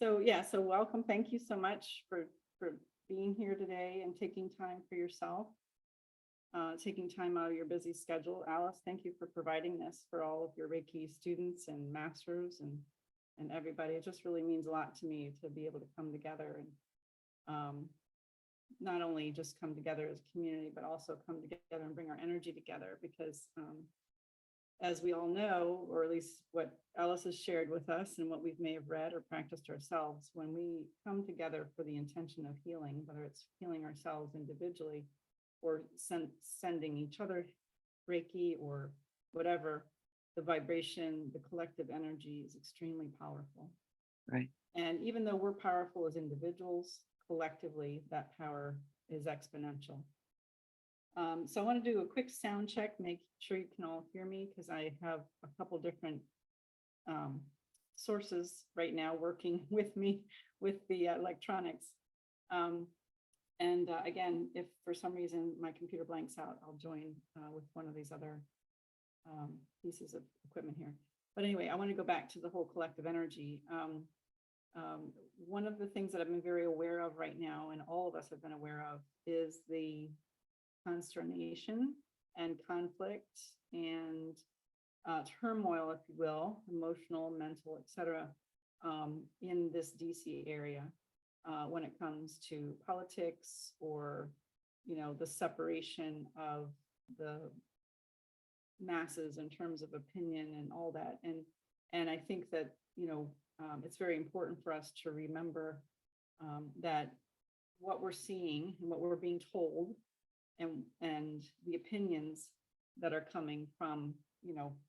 So yeah, so welcome. Thank you so much for being here today and taking time for yourself, taking time out of your busy schedule. Alice, thank you for providing this for all of your Reiki students and masters and everybody. It just really means a lot to me to be able to come together and not only just come together as a community, but also come together and bring our energy together because as we all know, or at least what Alice has shared with us and what we may have read or practiced ourselves, when we come together for the intention of healing, whether it's healing ourselves individually or sending each other Reiki or whatever, the vibration, the collective energy is extremely powerful. Right. And even though we're powerful as individuals, collectively, that power is exponential. So I want to do a quick sound check, make sure you can all hear me because I have a couple different sources right now working with me with the electronics. Again, if for some reason my computer blanks out, I'll join with one of these other pieces of equipment here. But anyway, I want to go back to the whole collective energy. One of the things that I've been very aware of right now, and all of us have been aware of, is the consternation and conflict and turmoil, if you will, emotional, mental, etc., in this DC area when it comes to politics or, the separation of the masses in terms of opinion and all that. And I think that, it's very important for us to remember that what we're seeing and what we're being told and the opinions that are coming from,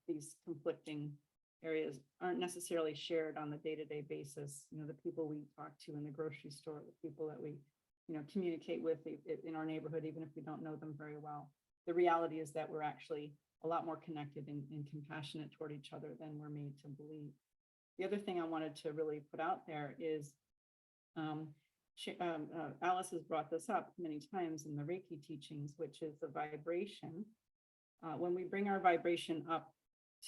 these conflicting areas aren't necessarily shared on the day-to-day basis. The people we talk to in the grocery store, the people that we, communicate with in our neighborhood, even if we don't know them very well. The reality is that we're actually a lot more connected and compassionate toward each other than we're made to believe. The other thing I wanted to really put out there is Alice has brought this up many times in the Reiki teachings, which is the vibration. When we bring our vibration up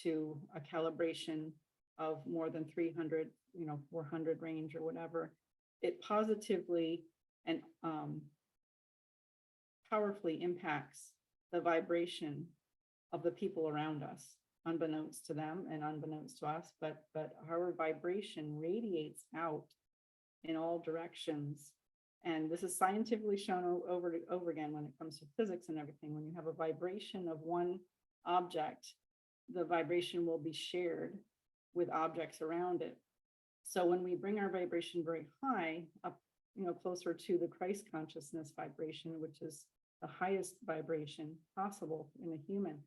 to a calibration of more than 300, 400 range or whatever, it positively and powerfully impacts the vibration of the people around us, unbeknownst to them and unbeknownst to us, but our vibration radiates out in all directions. And this is scientifically shown over and over again when it comes to physics and everything. When you have a vibration of one object, the vibration will be shared with objects around it. So when we bring our vibration very high, up, closer to the Christ consciousness vibration, which is the highest vibration possible in a human,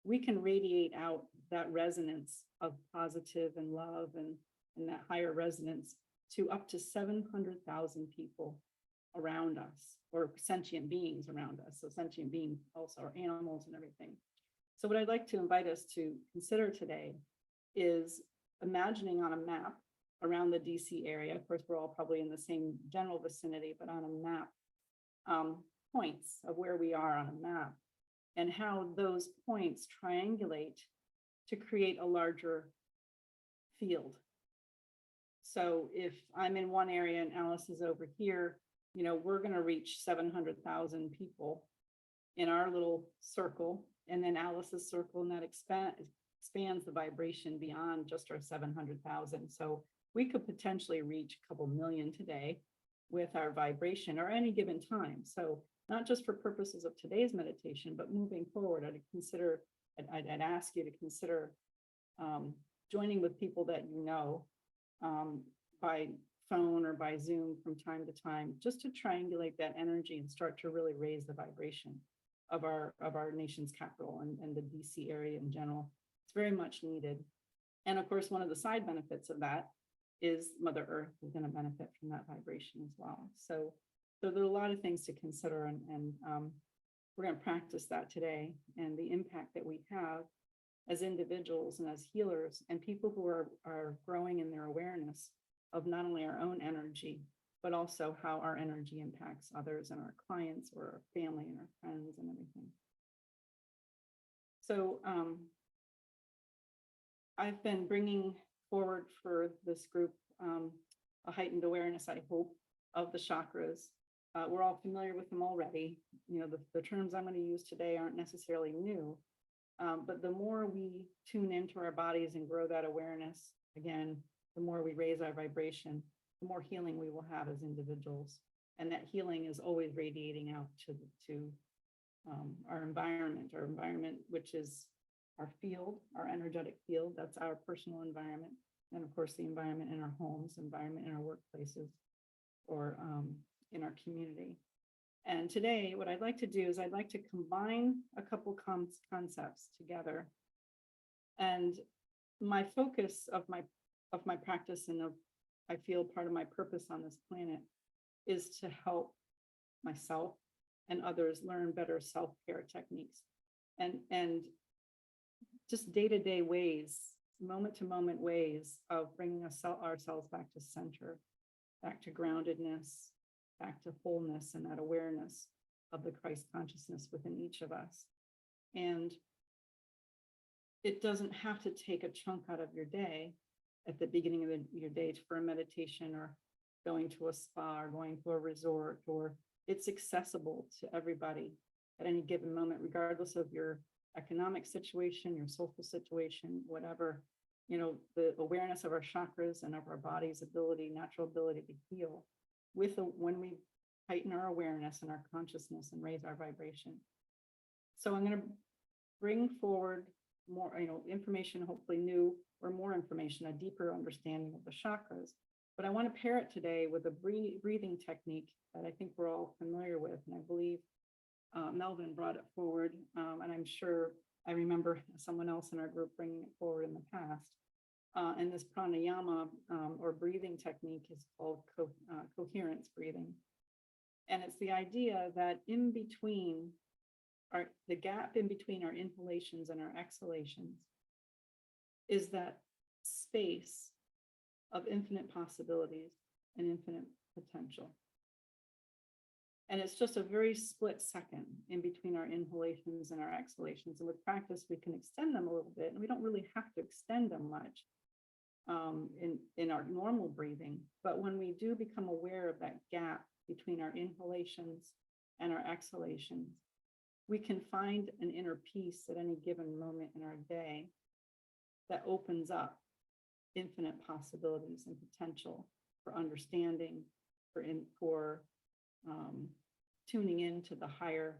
we can radiate out that resonance of positive and love and that higher resonance to up to 700,000 people around us, or sentient beings around us. So sentient beings also are animals and everything. So what I'd like to invite us to consider today is imagining on a map around the DC area. Of course, we're all probably in the same general vicinity, but on a map, points of where we are on a map and how those points triangulate to create a larger field. So if I'm in one area and Alice is over here, we're going to reach 700,000 people in our little circle, and then Alice's circle, and that expands the vibration beyond just our 700,000. So we could potentially reach a couple million today with our vibration or any given time. So not just for purposes of today's meditation, but moving forward, I'd ask you to consider joining with people that by phone or by Zoom from time to time, just to triangulate that energy and start to really raise the vibration of our nation's capital and the DC area in general. It's very much needed. And of course, one of the side benefits of that is Mother Earth is going to benefit from that vibration as well. So there are a lot of things to consider, and we're going to practice that today, and the impact that we have as individuals and as healers and people who are growing in their awareness of not only our own energy, but also how our energy impacts others and our clients or our family and our friends and everything. So I've been bringing forward for this group a heightened awareness, I hope, of the chakras. We're all familiar with them already. You know, the terms I'm going to use today aren't necessarily new, but the more we tune into our bodies and grow that awareness, again, the more we raise our vibration, the more healing we will have as individuals. And that healing is always radiating out to our environment, which is our field, our energetic field. That's our personal environment. And of course, the environment in our homes, environment in our workplaces, or in our community. And today, what I'd like to do is I'd like to combine a couple concepts together. And my focus of my practice and of, I feel, part of my purpose on this planet is to help myself and others learn better self-care techniques and just day-to-day ways, moment-to-moment ways of bringing ourselves back to center, back to groundedness, back to wholeness, and that awareness of the Christ consciousness within each of us. And it doesn't have to take a chunk out of your day at the beginning of your day for a meditation or going to a spa or going to a resort, or it's accessible to everybody at any given moment, regardless of your economic situation, your social situation, whatever. You know, the awareness of our chakras and of our body's ability, natural ability to heal when we heighten our awareness and our consciousness and raise our vibration. So I'm going to bring forward more, information, hopefully new or more information, a deeper understanding of the chakras. But I want to pair it today with a breathing technique that I think we're all familiar with. And I believe Melvin brought it forward. And I'm sure I remember someone else in our group bringing it forward in the past. And this pranayama or breathing technique is called coherence breathing. And it's the idea that in between the gap in between our inhalations and our exhalations is that space of infinite possibilities and infinite potential. And it's just a very split second in between our inhalations and our exhalations. And with practice, we can extend them a little bit, and we don't really have to extend them much in our normal breathing. But when we do become aware of that gap between our inhalations and our exhalations, we can find an inner peace at any given moment in our day that opens up infinite possibilities and potential for understanding, for tuning into the higher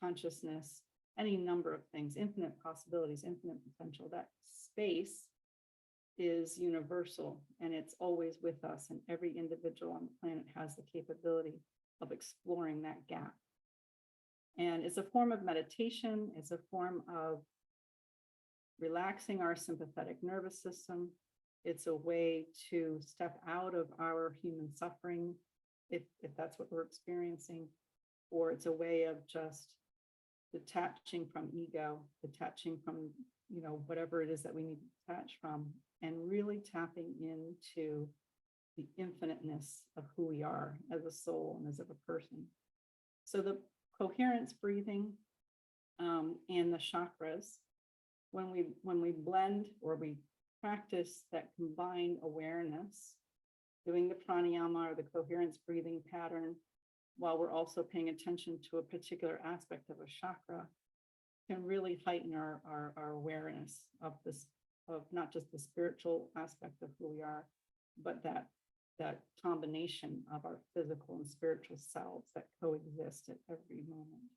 consciousness, any number of things, infinite possibilities, infinite potential. That space is universal, and it's always with us, and every individual on the planet has the capability of exploring that gap. And it's a form of meditation. It's a form of relaxing our sympathetic nervous system. It's a way to step out of our human suffering, if that's what we're experiencing, or it's a way of just detaching from ego, detaching from, whatever it is that we need to detach from, and really tapping into the infiniteness of who we are as a soul and as a person. So the coherence breathing and the chakras, when we blend or we practice that combined awareness, doing the pranayama or the coherence breathing pattern, while we're also paying attention to a particular aspect of a chakra, can really heighten our awareness of this, of not just the spiritual aspect of who we are, but that combination of our physical and spiritual selves that coexist at every moment.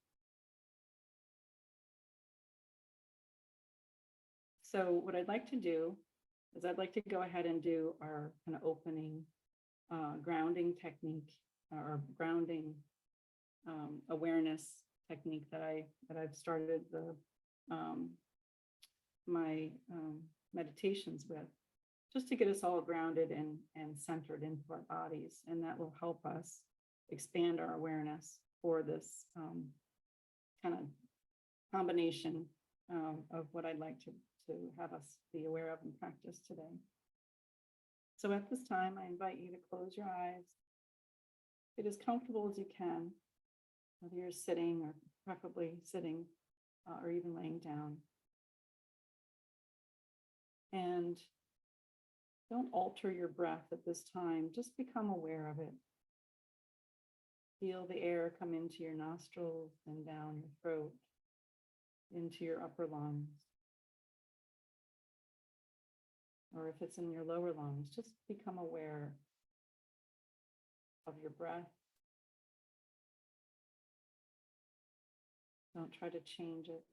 So what I'd like to do is I'd like to go ahead and do our kind of opening grounding technique or grounding awareness technique that I've started my meditations with, just to get us all grounded and centered into our bodies. And that will help us expand our awareness for this kind of combination of what I'd like to have us be aware of and practice today. So at this time, I invite you to close your eyes. Get as comfortable as you can, whether you're sitting or preferably sitting or even laying down. And Don't alter your breath at this time. Just become aware of it. Feel the air come into your nostrils and down your throat, into your upper lungs. Or if it's in your lower lungs, just become aware of your breath. Don't try to change it.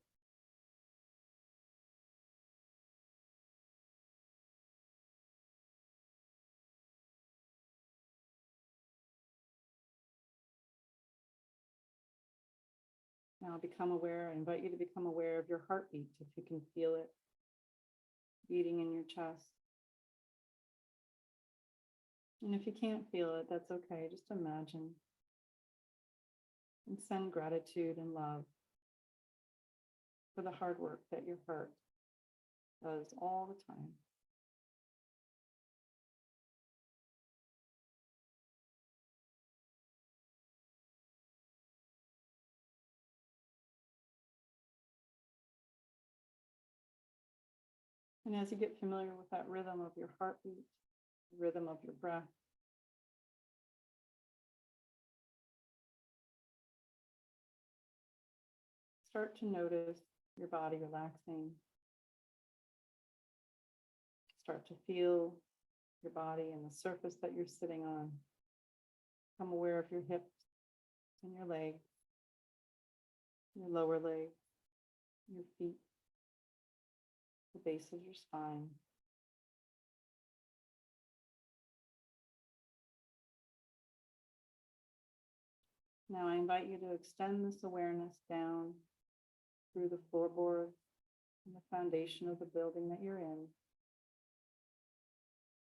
Now I invite you to become aware of your heartbeat, if you can feel it beating in your chest. And if you can't feel it, that's okay. Just imagine and send gratitude and love for the hard work that your heart does all the time. And as you get familiar with that rhythm of your heartbeat, the rhythm of your breath, start to notice your body relaxing. Start to feel your body and the surface that you're sitting on. Become aware of your hips and your legs, your lower legs, your feet, the base of your spine. Now I invite you to extend this awareness down through the floorboards and the foundation of the building that you're in.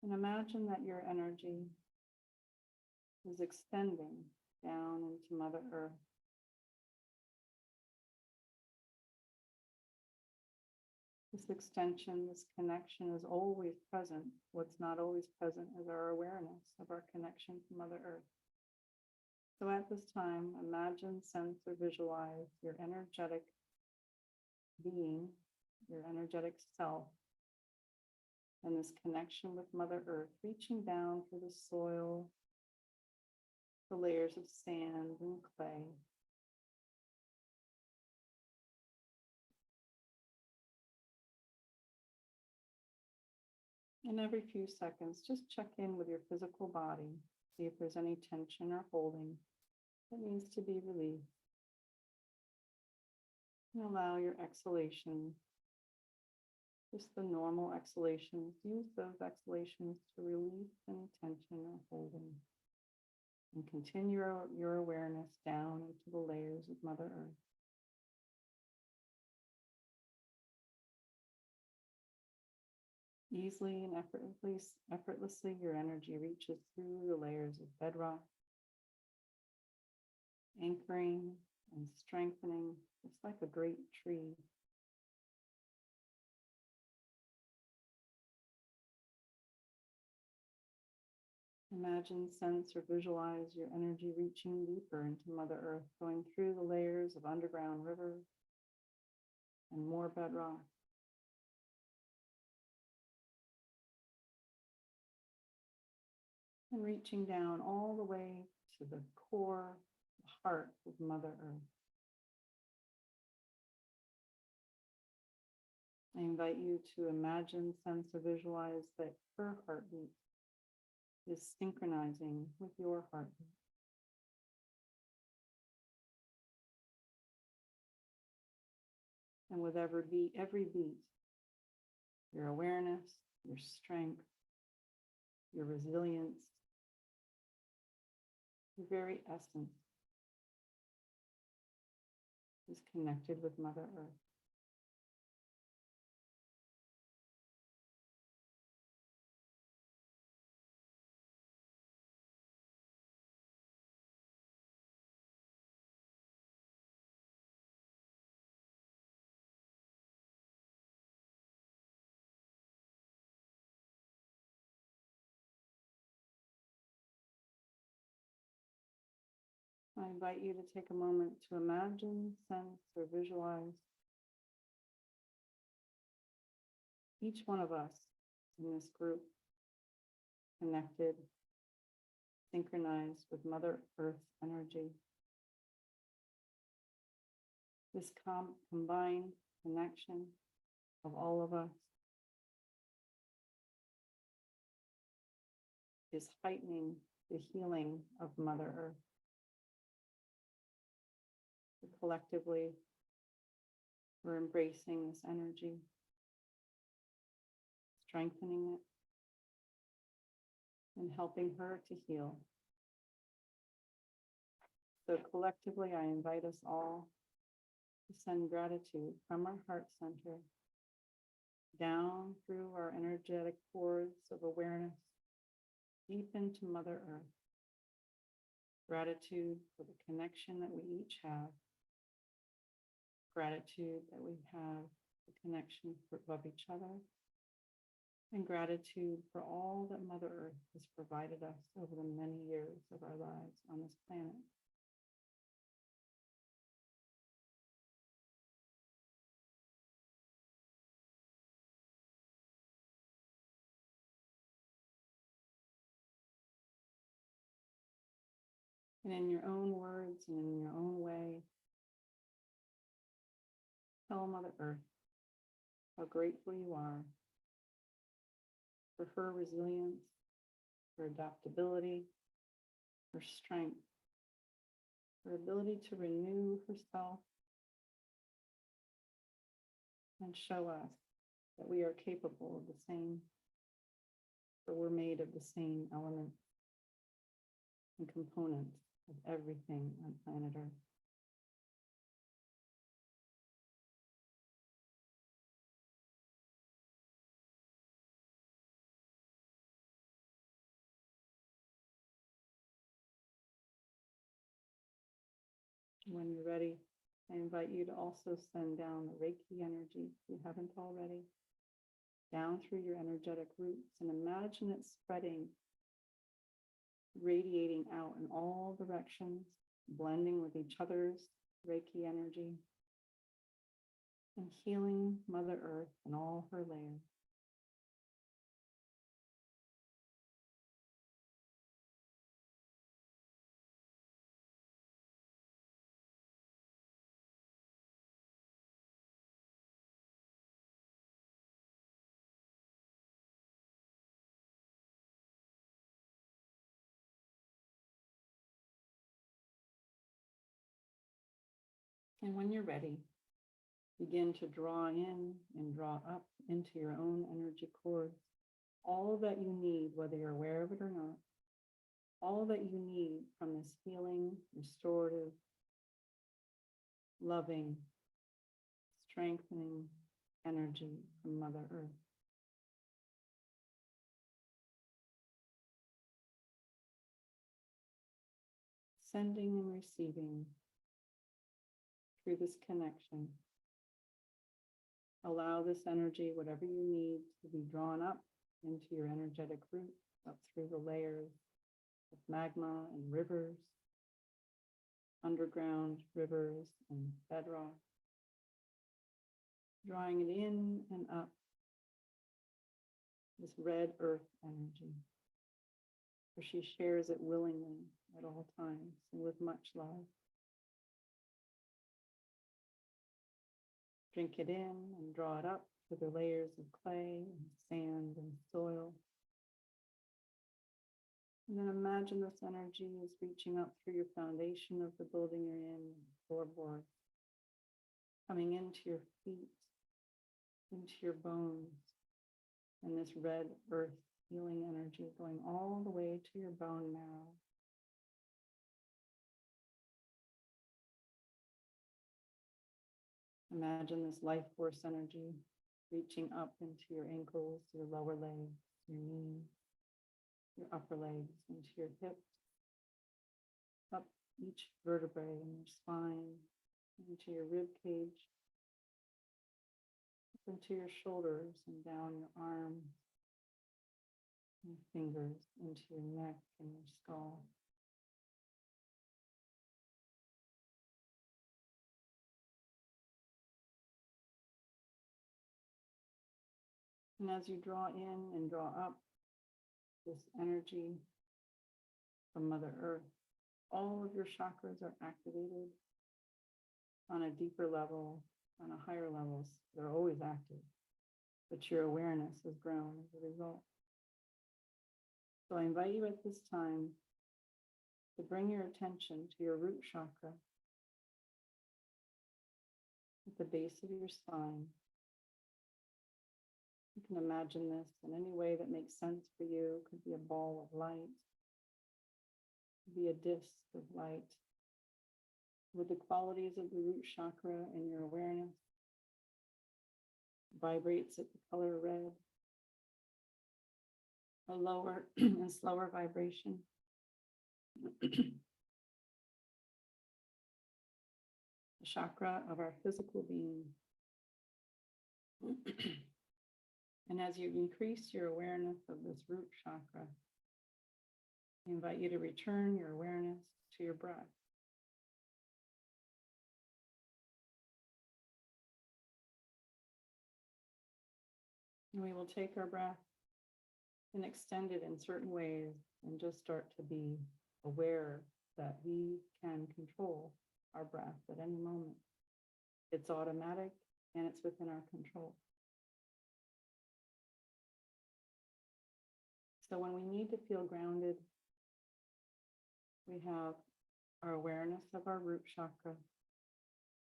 And imagine that your energy is extending down into Mother Earth. This extension, this connection is always present. What's not always present is our awareness of our connection to Mother Earth. So at this time, imagine, sense, or visualize your energetic being, your energetic self, and this connection with Mother Earth, reaching down through the soil, the layers of sand and clay. And every few seconds, just check in with your physical body, see if there's any tension or holding that needs to be released. And allow your exhalations, just the normal exhalations, use those exhalations to release any tension or holding. And continue your awareness down into the layers of Mother Earth. Easily and effortlessly, your energy reaches through the layers of bedrock, anchoring and strengthening, just like a great tree. Imagine, sense, or visualize your energy reaching deeper into Mother Earth, going through the layers of underground rivers and more bedrock. And reaching down all the way to the core, the heart of Mother Earth. I invite you to imagine, sense, or visualize that her heartbeat is synchronizing with your heartbeat. And with every beat, your awareness, your strength, your resilience, your very essence is connected with Mother Earth. I invite you to take a moment to imagine, sense, or visualize each one of us in this group connected, synchronized with Mother Earth energy. This combined connection of all of us is heightening the healing of Mother Earth. Collectively, we're embracing this energy, strengthening it, and helping her to heal. So collectively, I invite us all to send gratitude from our heart center down through our energetic cords of awareness, deep into Mother Earth. Gratitude for the connection that we each have. Gratitude that we have the connection of each other. And gratitude for all that Mother Earth has provided us over the many years of our lives on this planet. And in your own words and in your own way, tell Mother Earth how grateful you are for her resilience, her adaptability, her strength, her ability to renew herself and show us that we are capable of the same, for we're made of the same elements and components of everything on planet Earth. When you're ready, I invite you to also send down the Reiki energy, if you haven't already, down through your energetic roots, and imagine it spreading, radiating out in all directions, blending with each other's Reiki energy, and healing Mother Earth and all her layers. And when you're ready, begin to draw in and draw up into your own energy cords all that you need, whether you're aware of it or not, all that you need from this healing, restorative, loving, strengthening energy from Mother Earth. Sending and receiving through this connection. Allow this energy, whatever you need, to be drawn up into your energetic roots, up through the layers of magma and rivers, underground rivers and bedrock, drawing it in and up, this red earth energy, for she shares it willingly at all times and with much love. Drink it in and draw it up through the layers of clay and sand and soil. And then imagine this energy is reaching up through your foundation of the building you're in, floorboards, coming into your feet, into your bones, and this red earth healing energy going all the way to your bone marrow. Imagine this life force energy reaching up into your ankles, your lower legs, your knees, your upper legs, into your hips, up each vertebrae in your spine, into your rib cage, up into your shoulders and down your arms, your fingers, into your neck and your skull. And as you draw in and draw up, this energy from Mother Earth. All of your chakras are activated on a deeper level, on a higher levels. They're always active, but your awareness has grown as a result. So I invite you at this time to bring your attention to your root chakra at the base of your spine. You can imagine this in any way that makes sense for you. It could be a ball of light, it could be a disc of light with the qualities of the root chakra and your awareness. Vibrates at the color red, a lower and slower vibration. The chakra of our physical being. And as you increase your awareness of this root chakra, I invite you to return your awareness to your breath. And we will take our breath and extend it in certain ways and just start to be aware that we can control our breath at any moment. It's automatic and it's within our control. So when we need to feel grounded, we have our awareness of our root chakra.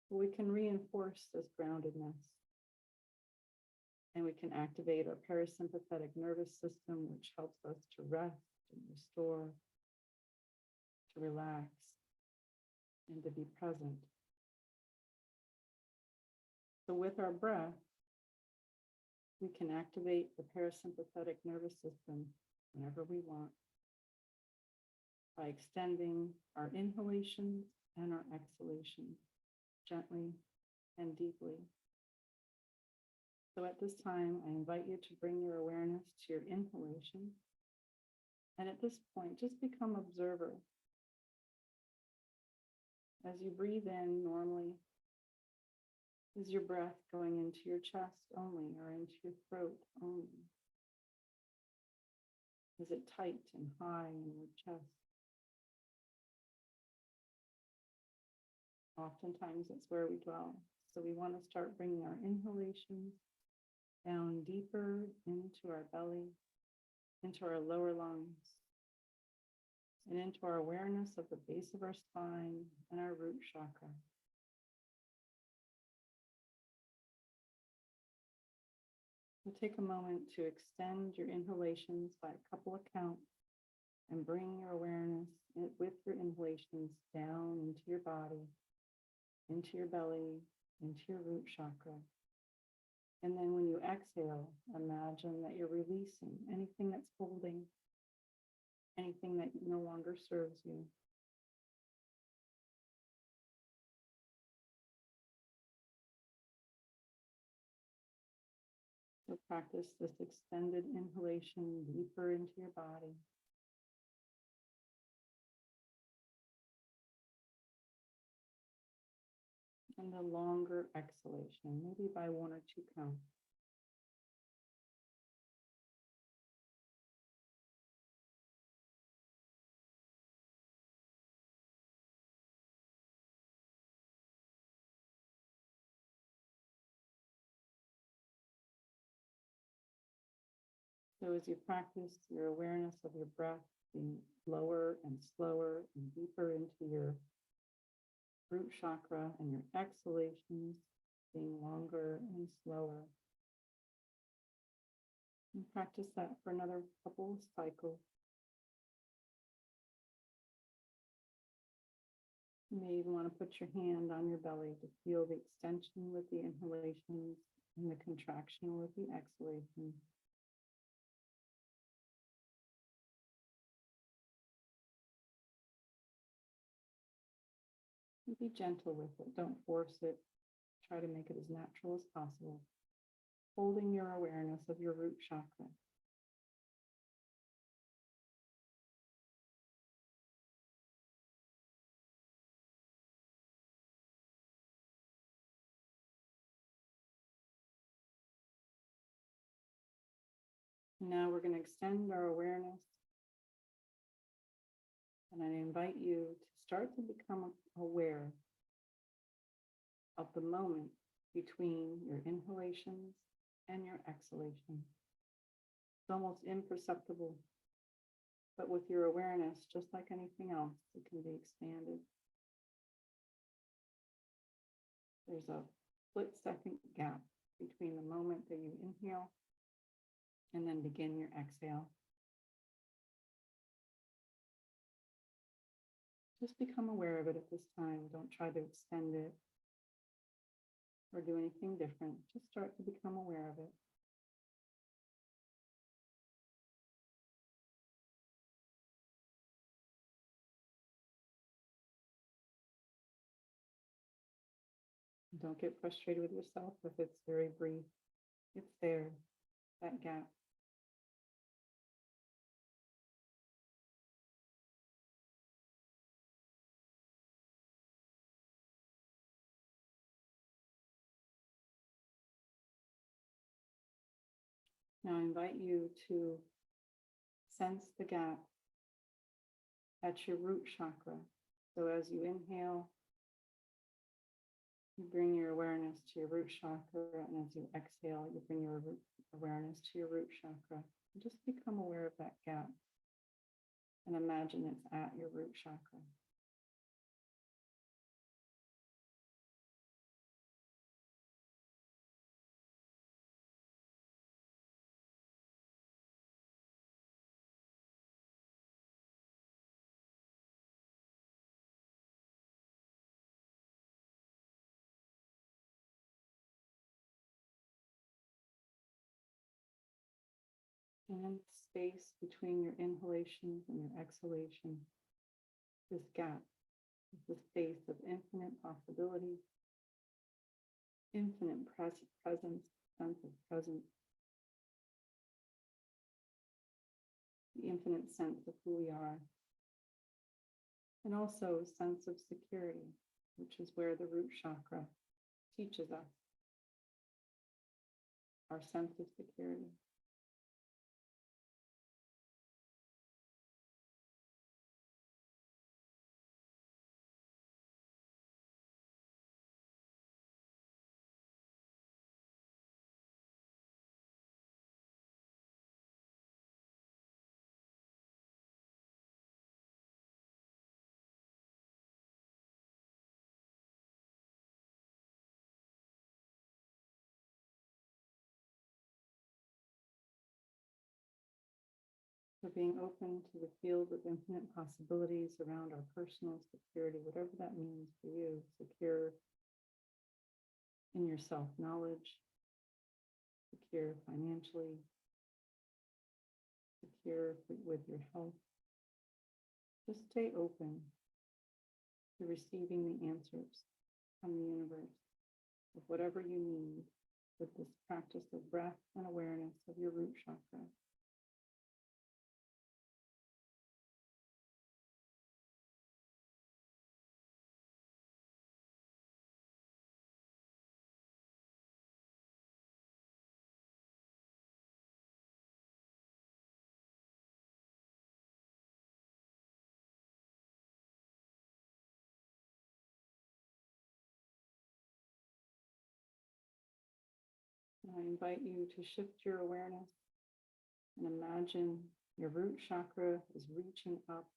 We can reinforce this groundedness. And we can activate our parasympathetic nervous system, which helps us to rest and restore, to relax, and to be present. So with our breath, we can activate the parasympathetic nervous system whenever we want by extending our inhalations and our exhalations gently and deeply. So at this time, I invite you to bring your awareness to your inhalation. And at this point, just become observer. As you breathe in normally, is your breath going into your chest only or into your throat only? Is it tight and high in your chest? Oftentimes, that's where we dwell. So we want to start bringing our inhalations down deeper into our belly, into our lower lungs, and into our awareness of the base of our spine and our root chakra. We'll take a moment to extend your inhalations by a couple of counts and bring your awareness with your inhalations down into your body, into your belly, into your root chakra. And then when you exhale, imagine that you're releasing anything that's holding, anything that no longer serves you. So practice this extended inhalation deeper into your body. And a longer exhalation, maybe by 1 or 2 counts. So as you practice your awareness of your breath being lower and slower and deeper into your root chakra and your exhalations being longer and slower. And practice that for another couple of cycles. You may even want to put your hand on your belly to feel the extension with the inhalations and the contraction with the exhalations. Be gentle with it. Don't force it. Try to make it as natural as possible. Holding your awareness of your root chakra. Now we're going to extend our awareness. And I invite you to start to become aware of the moment between your inhalations and your exhalations. It's almost imperceptible, but with your awareness, just like anything else, it can be expanded. There's a split-second gap between the moment that you inhale and then begin your exhale. Just become aware of it at this time. Don't try to extend it or do anything different. Just start to become aware of it. Don't get frustrated with yourself if it's very brief. It's there, that gap. Now I invite you to sense the gap at your root chakra. So as you inhale, you bring your awareness to your root chakra, and as you exhale, you bring your awareness to your root chakra. And just become aware of that gap and imagine it's at your root chakra. And space between your inhalations and your exhalations, this gap is the space of infinite possibility, infinite presence, sense of presence, the infinite sense of who we are, and also a sense of security, which is where the root chakra teaches us our sense of security. So being open to the field of infinite possibilities around our personal security, whatever that means for you, secure in your self-knowledge, secure financially, secure with your health. Just stay open to receiving the answers from the universe of whatever you need with this practice of breath and awareness of your root chakra. I invite you to shift your awareness and imagine your root chakra is reaching up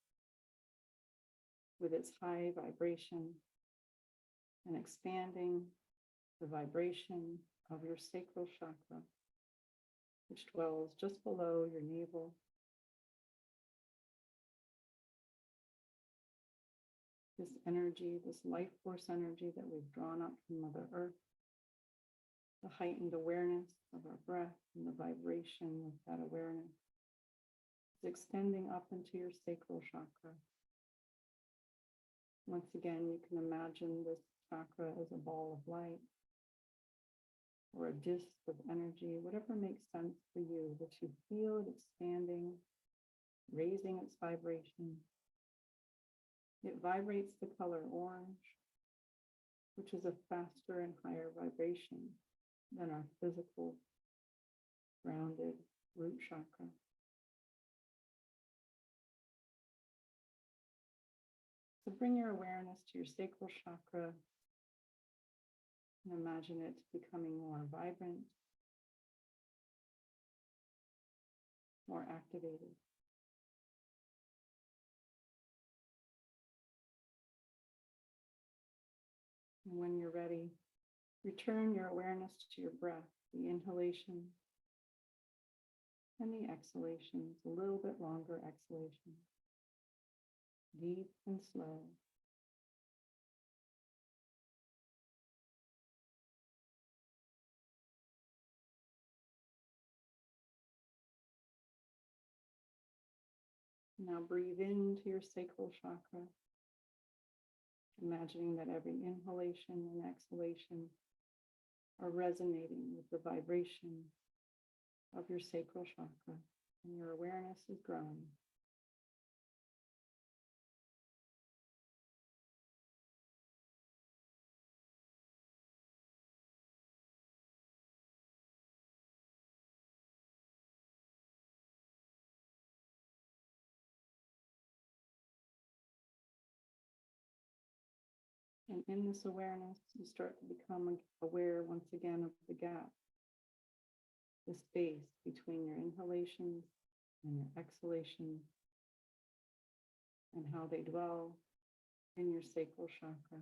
with its high vibration and expanding the vibration of your sacral chakra, which dwells just below your navel. This energy, this life force energy that we've drawn up from Mother Earth, the heightened awareness of our breath and the vibration of that awareness is extending up into your sacral chakra. Once again, you can imagine this chakra as a ball of light or a disc of energy, whatever makes sense for you, that you feel it expanding, raising its vibration. It vibrates the color orange, which is a faster and higher vibration than our physical, grounded, root chakra. So bring your awareness to your sacral chakra and imagine it becoming more vibrant, more activated. And when you're ready, return your awareness to your breath, the inhalation and the exhalations, a little bit longer exhalation, deep and slow. Now breathe into your sacral chakra, imagining that every inhalation and exhalation are resonating with the vibration of your sacral chakra, and your awareness is growing. And in this awareness, you start to become aware once again of the gap, the space between your inhalations and your exhalations, and how they dwell in your sacral chakra.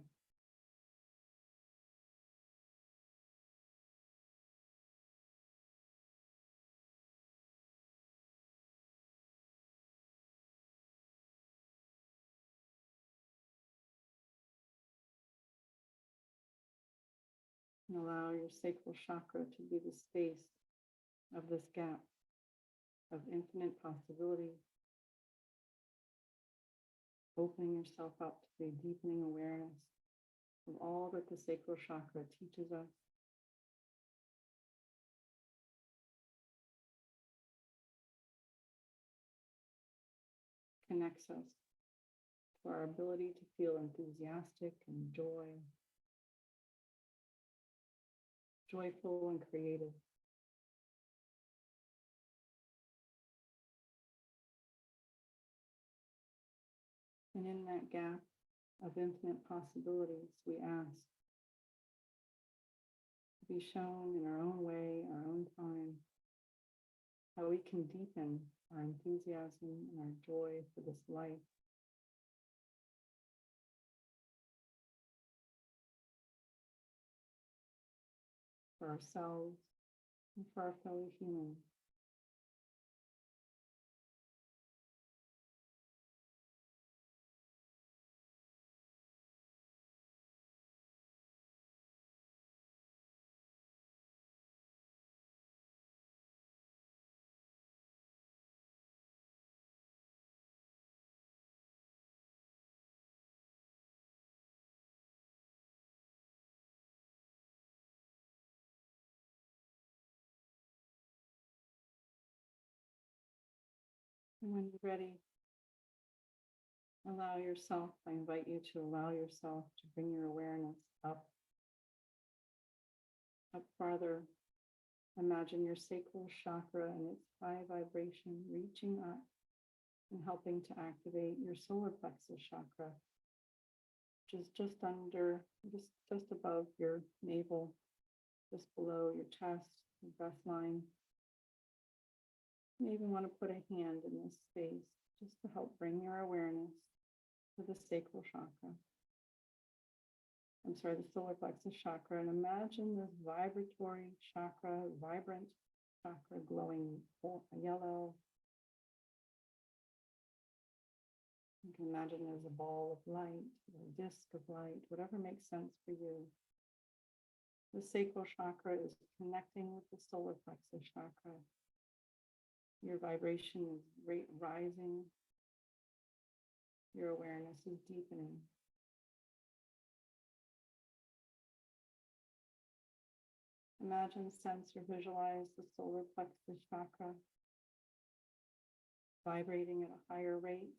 And allow your sacral chakra to be the space of this gap of infinite possibility, opening yourself up to the deepening awareness of all that the sacral chakra teaches us. Connects us to our ability to feel enthusiastic and joyful and creative. And in that gap of infinite possibilities, we ask to be shown in our own way, our own time, how we can deepen our enthusiasm and our joy for this life. For ourselves and for our fellow humans. And when you're ready, I invite you to allow yourself to bring your awareness up farther. Imagine your sacral chakra and its high vibration reaching up and helping to activate your solar plexus chakra, which is just above your navel, just below your chest, your breast line. You even want to put a hand in this space just to help bring your awareness to the sacral chakra. The solar plexus chakra, and imagine this vibrant chakra glowing yellow. You can imagine there's a ball of light, a disc of light, whatever makes sense for you. The sacral chakra is connecting with the solar plexus chakra. Your vibration is rising. Your awareness is deepening. Imagine, sense, or visualize the solar plexus chakra vibrating at a higher rate,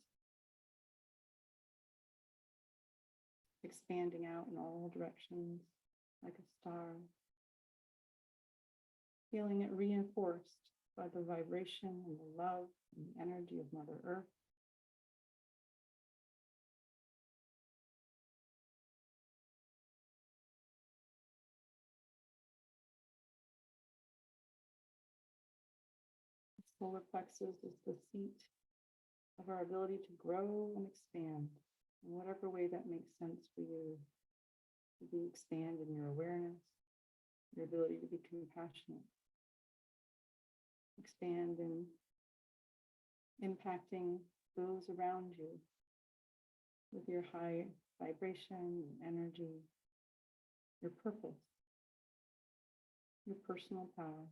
expanding out in all directions like a star, feeling it reinforced by the vibration and the love and the energy of Mother Earth. The solar plexus is the seat of our ability to grow and expand in whatever way that makes sense for you. To expand in your awareness, your ability to be compassionate, expand in impacting those around you with your high vibration, energy, your purpose, your personal power.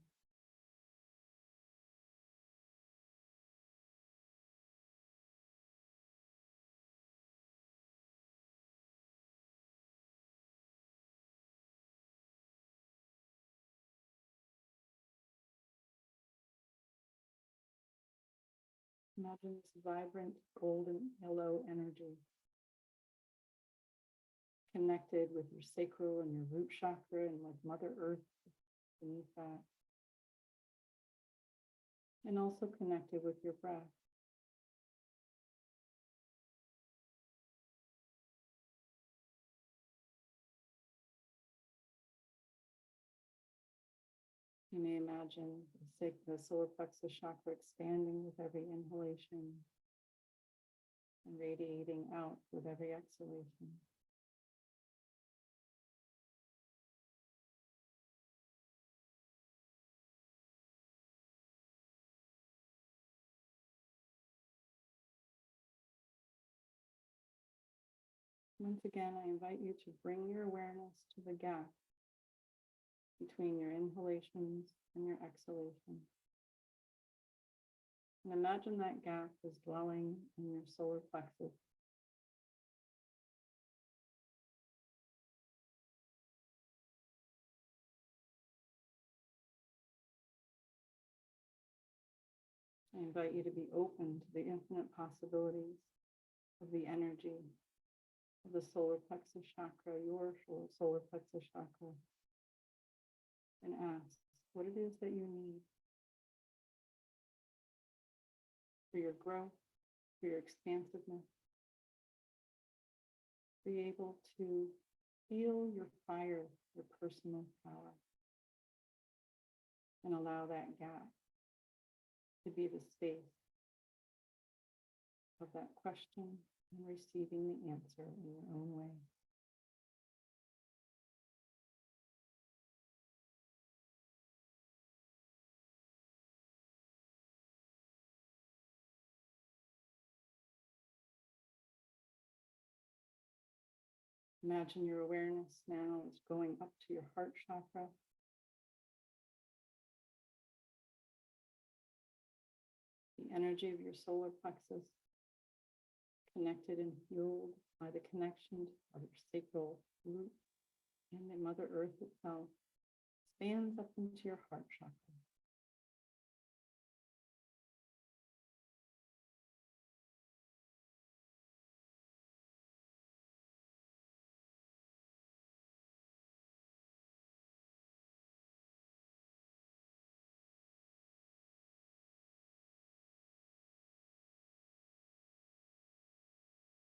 Imagine this vibrant golden yellow energy connected with your sacral and your root chakra and with Mother Earth beneath that. And also connected with your breath. You may imagine the solar plexus chakra expanding with every inhalation and radiating out with every exhalation. Once again, I invite you to bring your awareness to the gap between your inhalations and your exhalations. And imagine that gap is dwelling in your solar plexus. I invite you to be open to the infinite possibilities of the energy of the solar plexus chakra, your solar plexus chakra, and ask what it is that you need for your growth, for your expansiveness, be able to feel your fire, your personal power, and allow that gap to be the space of that question and receiving the answer in your own way. Imagine your awareness now is going up to your heart chakra. The energy of your solar plexus connected and fueled by the connection of your sacral root and the Mother Earth itself expands up into your heart chakra.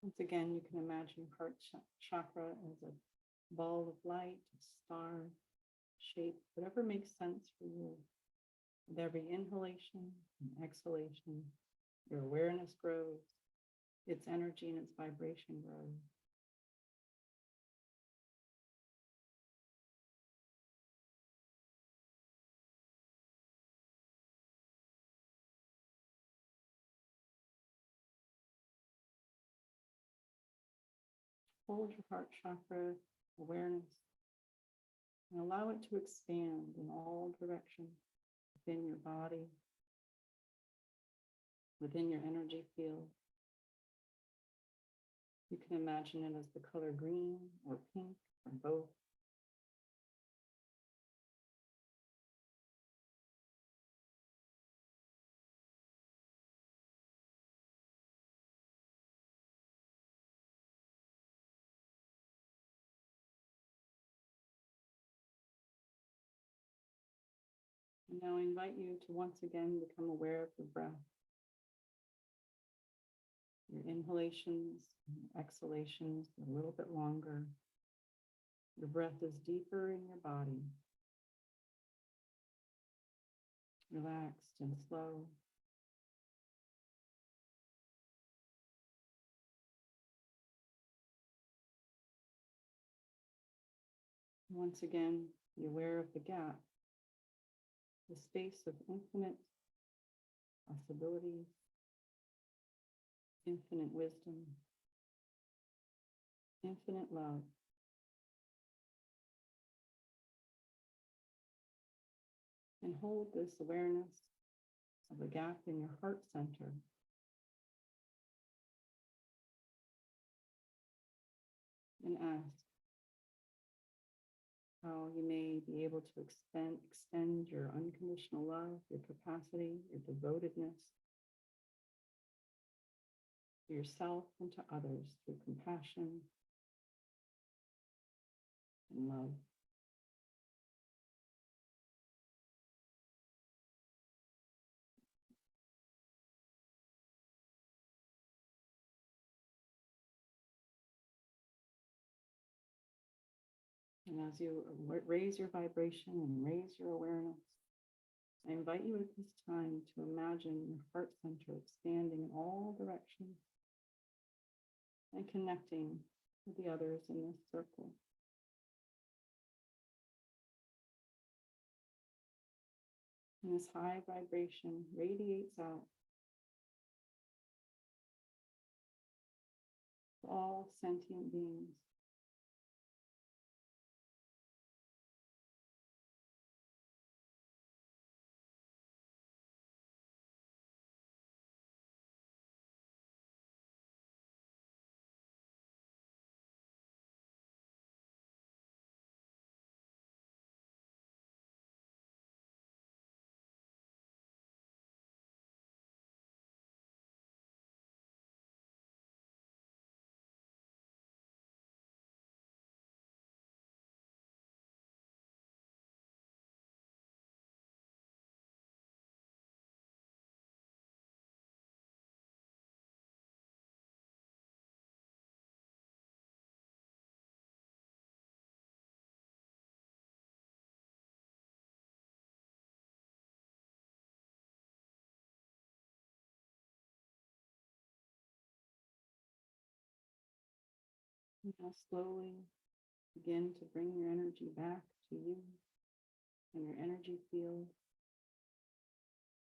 Once again, you can imagine heart chakra as a ball of light, a star shape, whatever makes sense for you. With every inhalation and exhalation, your awareness grows, its energy and its vibration grows. Hold your heart chakra awareness and allow it to expand in all directions within your body, within your energy field. You can imagine it as the color green or pink or both. And now I invite you to once again become aware of your breath, your inhalations, and exhalations a little bit longer. Your breath is deeper in your body, relaxed and slow. Once again, be aware of the gap, the space of infinite possibilities, infinite wisdom, infinite love. And hold this awareness of a gap in your heart center. And ask how you may be able to extend your unconditional love, your capacity, your devotedness to yourself and to others through compassion and love. And as you raise your vibration and raise your awareness, I invite you at this time to imagine your heart center expanding in all directions and connecting with the others in this circle. And this high vibration radiates out to all sentient beings. Now slowly begin to bring your energy back to you and your energy field,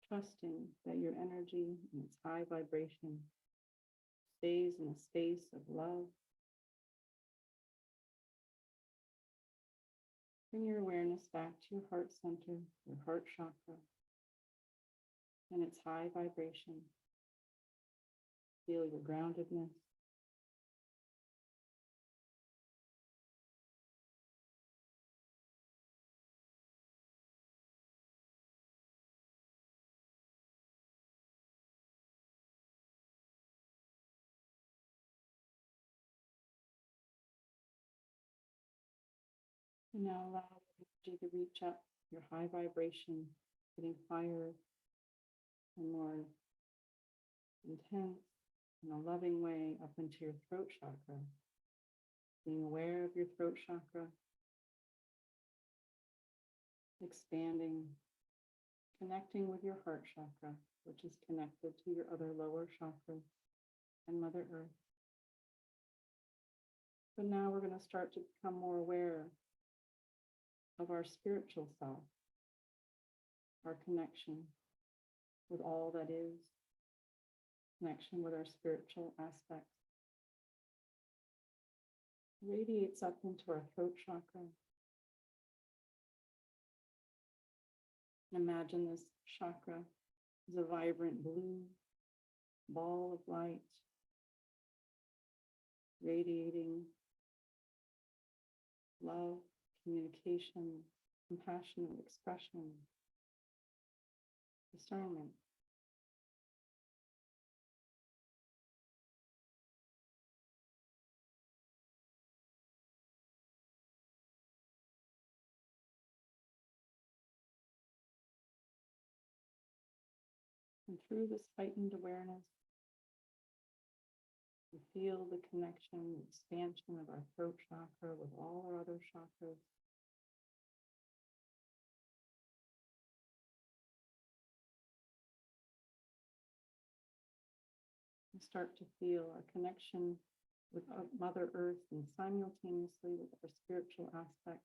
trusting that your energy and its high vibration stays in a space of love. Bring your awareness back to your heart center, your heart chakra, and its high vibration. Feel your groundedness. And now allow the energy to reach up your high vibration, getting higher and more intense in a loving way up into your throat chakra. Being aware of your throat chakra, expanding, connecting with your heart chakra, which is connected to your other lower chakras and Mother Earth. So now we're going to start to become more aware of our spiritual self, our connection with all that is, connection with our spiritual aspects. Radiates up into our throat chakra. Imagine this chakra as a vibrant blue ball of light, radiating love, communication, compassionate expression, discernment. And through this heightened awareness, we feel the connection, the expansion of our throat chakra with all our other chakras. We start to feel our connection with Mother Earth and simultaneously with our spiritual aspect,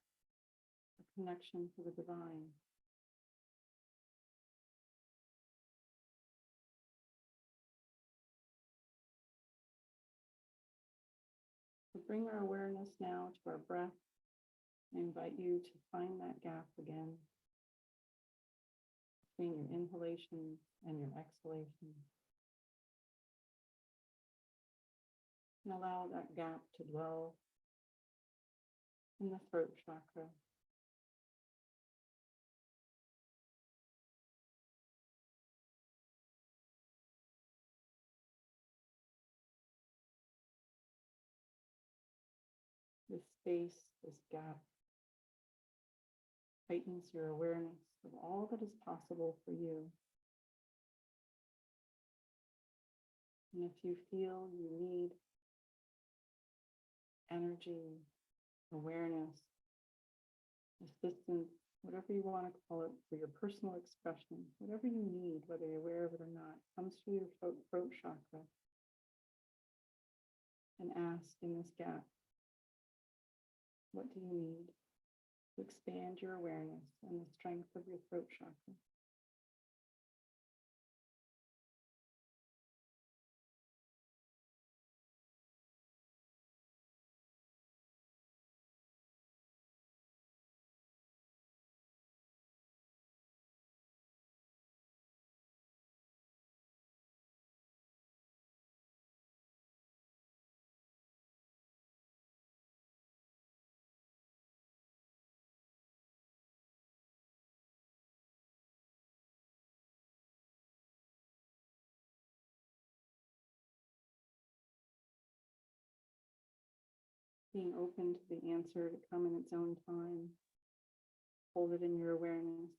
a connection to the divine. So bring our awareness now to our breath. I invite you to find that gap again between your inhalation and your exhalation. And allow that gap to dwell in the throat chakra. This space, this gap, heightens your awareness of all that is possible for you. And if you feel you need energy, awareness, assistance, whatever you want to call it, for your personal expression, whatever you need, whether you're aware of it or not, comes through your throat chakra. And ask in this gap, what do you need to expand your awareness and the strength of your throat chakra? Being open to the answer to come in its own time. Hold it in your awareness.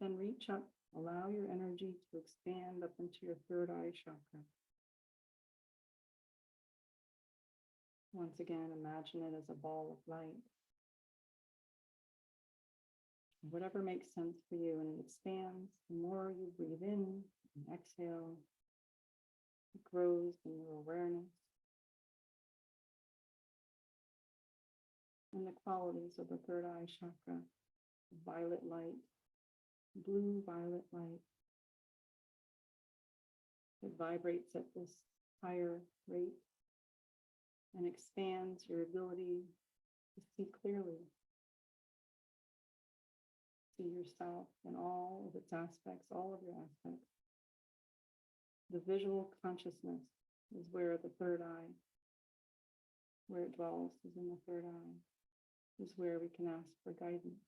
Then reach up, allow your energy to expand up into your third eye chakra. Once again, imagine it as a ball of light. Whatever makes sense for you, and it expands. The more you breathe in and exhale, it grows in your awareness. And the qualities of the third eye chakra, violet light, blue violet light. It vibrates at this higher rate and expands your ability to see clearly. See yourself in all of its aspects, all of your aspects. The visual consciousness is where the third eye, where it dwells, is in the third eye, is where we can ask for guidance.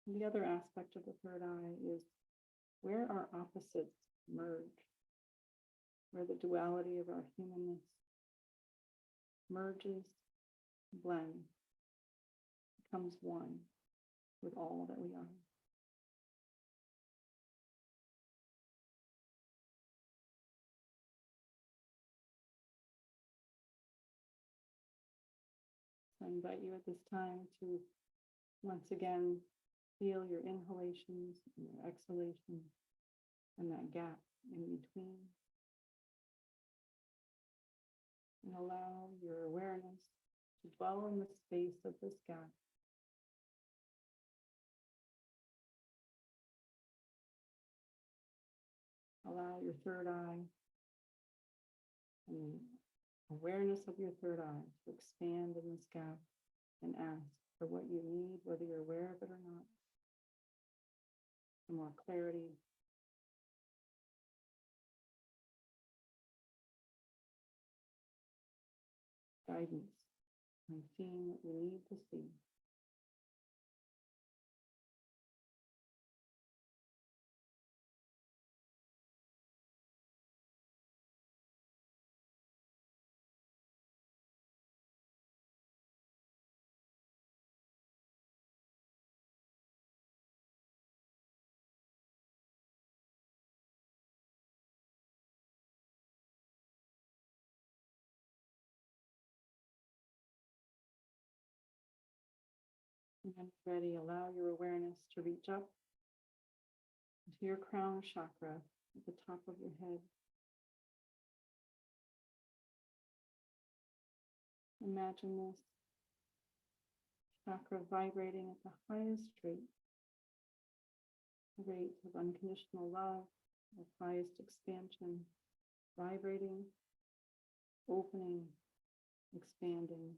And the other aspect of the third eye is where our opposites merge, where the duality of our humanness merges, blends, becomes one with all that we are. So I invite you at this time to once again feel your inhalations and your exhalations and that gap in between. And allow your awareness to dwell in the space of this gap. Allow your third eye and awareness of your third eye to expand in this gap and ask for what you need, whether you're aware of it or not. For more clarity, guidance, and seeing what you need to see. And when you're ready, allow your awareness to reach up to your crown chakra at the top of your head. Imagine this chakra vibrating at the highest rate of unconditional love, of highest expansion, vibrating, opening, expanding.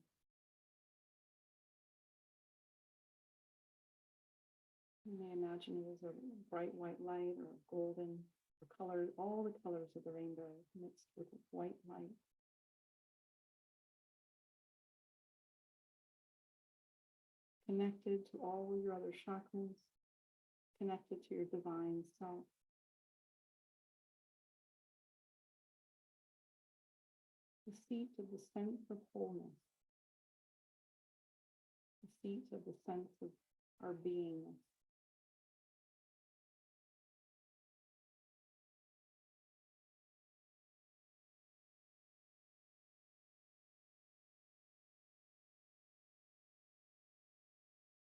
You may imagine it as a bright white light or golden, or color, all the colors of the rainbow mixed with white light. Connected to all your other chakras, connected to your divine self. The seat of the sense of wholeness, the seat of the sense of our beingness.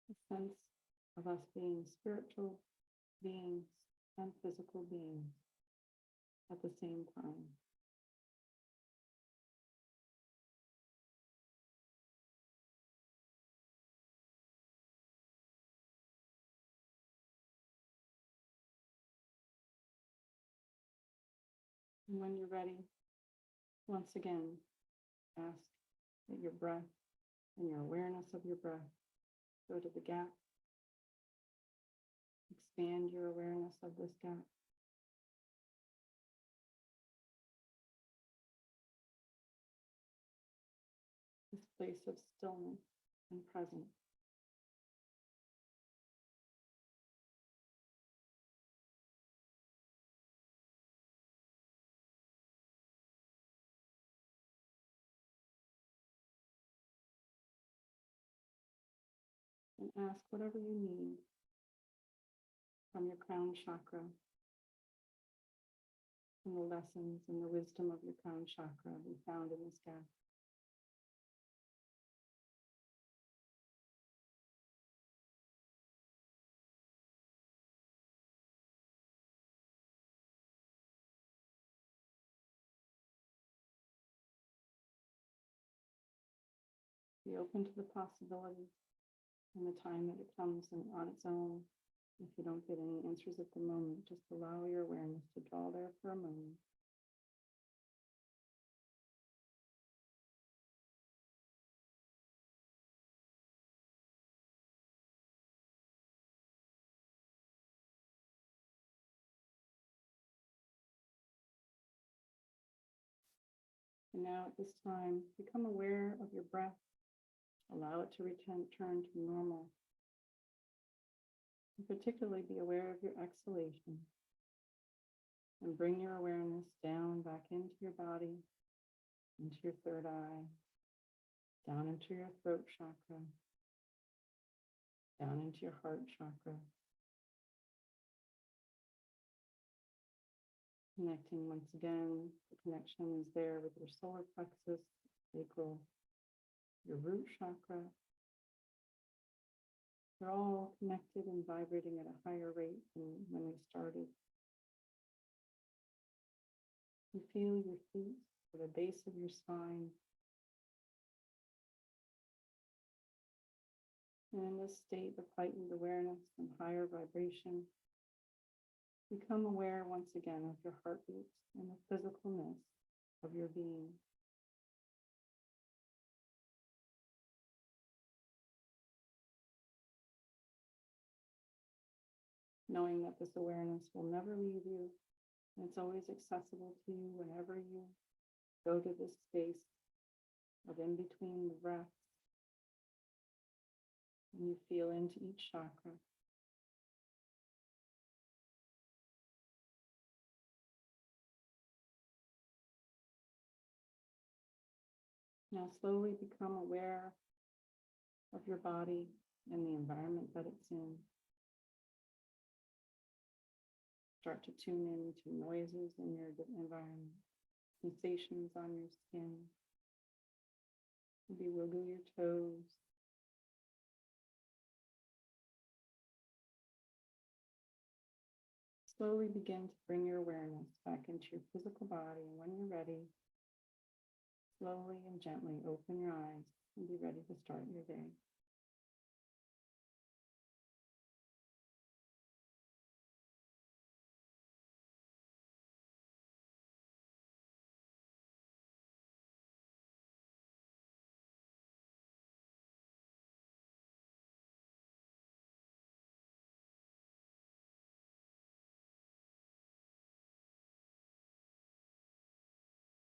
The sense of us being spiritual beings and physical beings at the same time. And when you're ready, once again, ask that your breath and your awareness of your breath go to the gap. Expand your awareness of this gap. This place of stillness and presence. And ask whatever you need from your crown chakra, from the lessons and the wisdom of your crown chakra we found in this gap. Be open to the possibility and the time that it comes on its own. If you don't get any answers at the moment, just allow your awareness to draw there for a moment. And now at this time, become aware of your breath. Allow it to return to normal. And particularly be aware of your exhalation. And bring your awareness down back into your body, into your third eye, down into your throat chakra, down into your heart chakra. Connecting once again, the connection is there with your solar plexus, sacral, your root chakra. They're all connected and vibrating at a higher rate than when we started. You feel your feet at the base of your spine. And in this state of heightened awareness and higher vibration, become aware once again of your heartbeats and the physicalness of your being. Knowing that this awareness will never leave you, and it's always accessible to you whenever you go to this space of in between the breaths, and you feel into each chakra. Now slowly become aware of your body and the environment that it's in. Start to tune in to noises in your environment, sensations on your skin. Maybe wiggle your toes. Slowly begin to bring your awareness back into your physical body. And when you're ready, slowly and gently open your eyes and be ready to start your day.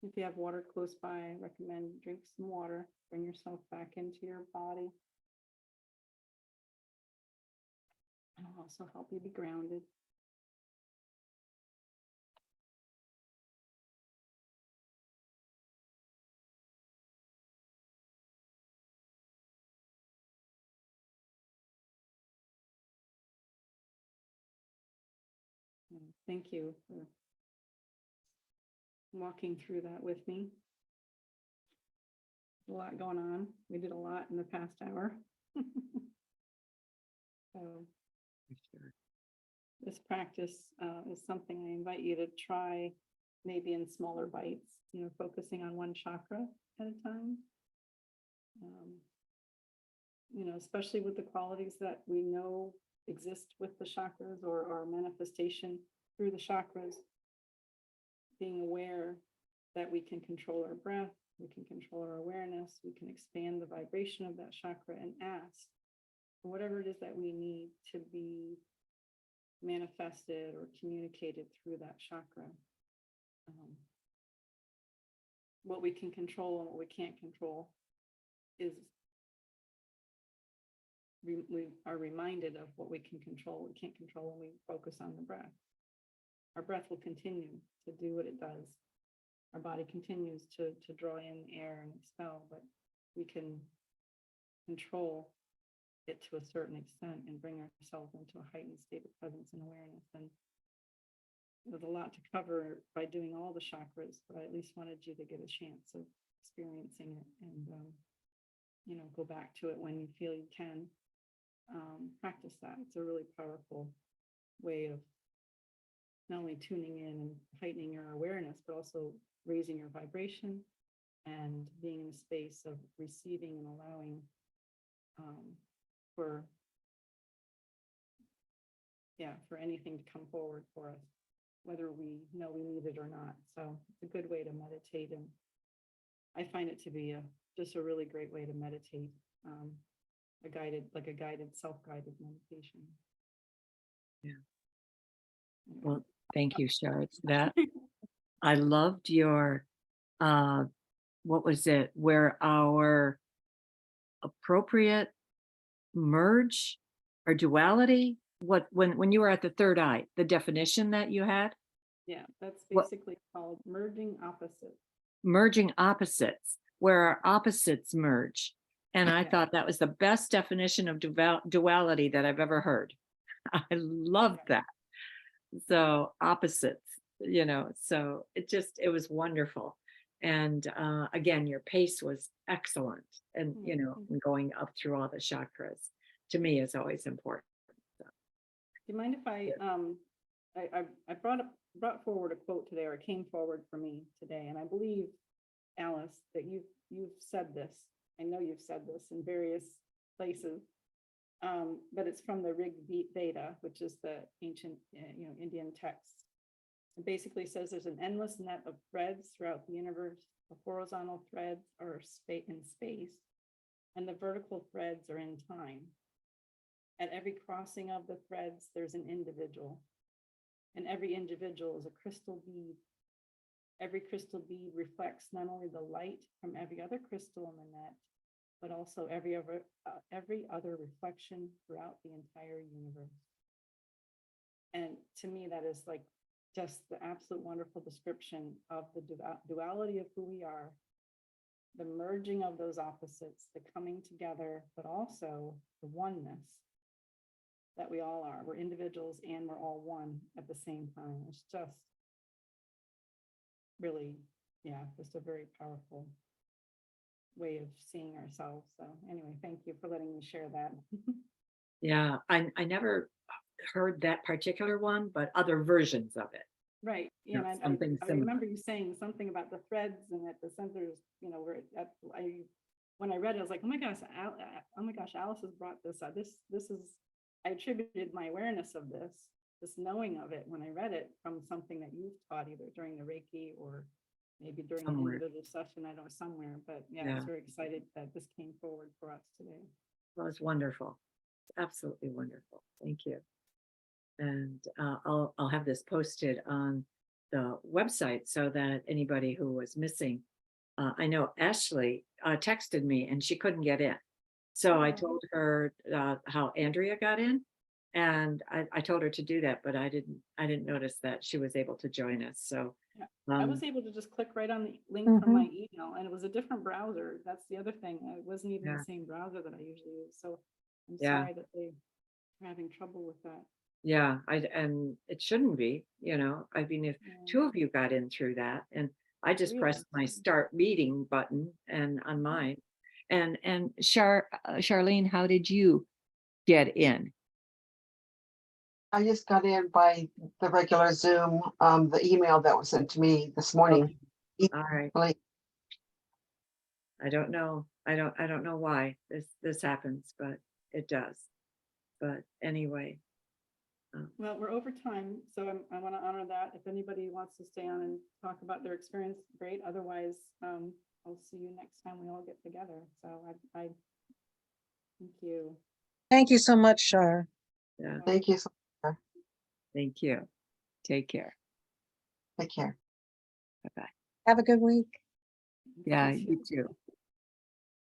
If you have water close by, I recommend you drink some water, bring yourself back into your body. And it'll also help you be grounded. And thank you for walking through that with me. A lot going on. We did a lot in the past hour. So this practice is something I invite you to try, maybe in smaller bites, focusing on one chakra at a time. Especially with the qualities that we know exist with the chakras or manifestation through the chakras, being aware that we can control our breath, we can control our awareness, we can expand the vibration of that chakra and ask for whatever it is that we need to be manifested or communicated through that chakra. What we can control and what we can't control is we are reminded of what we can control. We can't control when we focus on the breath. Our breath will continue to do what it does. Our body continues to draw in air and expel, but we can control it to a certain extent and bring ourselves into a heightened state of presence and awareness. And there's a lot to cover by doing all the chakras, but I at least wanted you to get a chance of experiencing it and, go back to it when you feel you can. Practice that. It's a really powerful way of not only tuning in and heightening your awareness, but also raising your vibration and being in a space of receiving and allowing for anything to come forward for us, whether we know we need it or not. So it's a good way to meditate, and I find it to be just a really great way to meditate, a guided self-guided meditation. Yeah. Well, thank you, Char. That I loved your what was it? Where our appropriate merge or duality? What when you were at the third eye, the definition that you had? Yeah, that's basically called merging opposites. Merging opposites, where our opposites merge. And I Yeah. thought that was the best definition of duality that I've ever heard. I loved that. So opposites, so it was wonderful. And again, your pace was excellent. And, and going up through all the chakras to me is always important. So. Do you mind if I brought forward a quote today, or it came forward for me today, and I believe, Alice, that you've said this. I know you've said this in various places, but it's from the Rig Veda, which is the ancient, Indian text. It basically says there's an endless net of threads throughout the universe. The horizontal threads are in space, and the vertical threads are in time. At every crossing of the threads, there's an individual, and every individual is a crystal bead. Every crystal bead reflects not only the light from every other crystal in the net, but also every other reflection throughout the entire universe. And to me, that is like just the absolute wonderful description of the duality of who we are, the merging of those opposites, the coming together, but also the oneness that we all are. We're individuals and we're all one at the same time. It's just really, just a very powerful way of seeing ourselves. So anyway, thank you for letting me share that. Yeah, I never heard that particular one, but other versions of it. Right, You yeah, know, and something I similar. remember you saying something about the threads and at the centers, you know, where when I read it, I was like, oh my gosh, oh my gosh, Alice has brought this up. This is, I attributed my awareness of this knowing of it when I read it from something that you've taught either during the Reiki or maybe during an Somewhere. individual session, I don't know, somewhere, but yeah, I Yeah. was very excited that this came forward for us today. Well, it's wonderful. Absolutely wonderful. Thank you. And I'll have this posted on the website so that anybody who was missing, I know Ashley texted me and she couldn't get in. So I Oh. told her how Andrea got in, and I told her to do that, but I didn't notice that she was able to join us. So Yeah, I was able to just click right on the link from my email, and it was a different browser. That's the other thing. It wasn't even Yeah. the same browser that I usually use. So I'm Yeah. sorry that they're having trouble with that. Yeah, and it shouldn't be, you know. I mean, if Yeah, two of you got in through that, and I just three of pressed us. my start meeting button and on mine. And Charlene, how did you get in? I just got in by the regular Zoom, the email that was sent to me this morning. All right. Like, I don't know. I don't know why this happens, but it does. But anyway, Well, we're over time, so I want to honor that. If anybody wants to stay on and talk about their experience, great. Otherwise, I'll see you next time we all get together. So I thank you. Thank you so much, Char. yeah, thank you so much. thank you. Take care. Take care. Bye-bye. Have a good week. Yeah, you too.